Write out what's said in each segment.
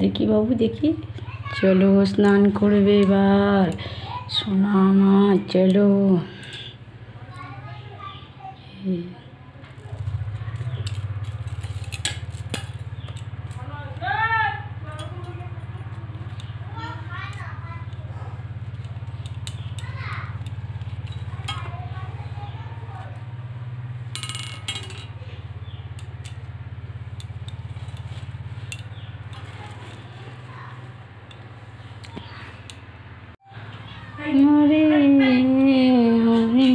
দেখি বাবু দেখি, চলো স্নান করবে এবার, সোনা আমার চলো। হরে হরে হরে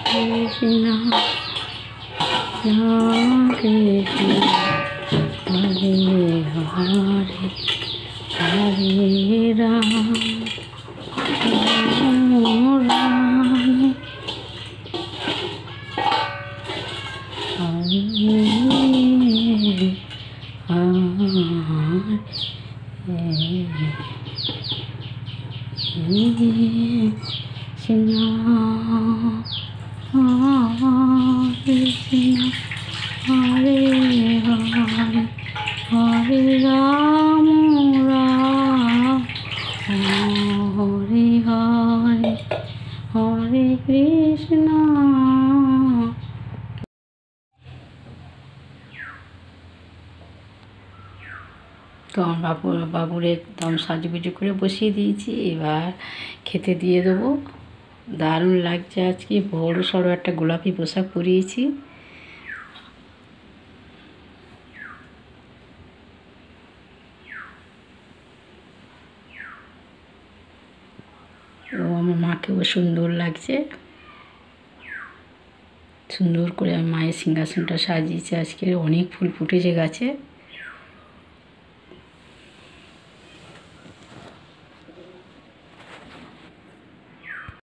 কৃষ্ণ কৃষ্ণ হরে হরে হরে রাম রাম हरे हरे हरे राम राम हरे हरे हरे कृष्ण। তো আমার বাবুর একদম সাজুগুজু করে বসিয়ে দিয়েছি, এবার খেতে দিয়ে দেবো। দারুণ লাগছে আজকে, বড় সড়ো একটা গোলাপি পোশাক পরিয়েছি। ও আমার মাকেও সুন্দর লাগছে, সুন্দর করে আমি মায়ের সিংহাসনটা সাজিয়েছি। আজকে অনেক ফুল ফুটেছে গাছে।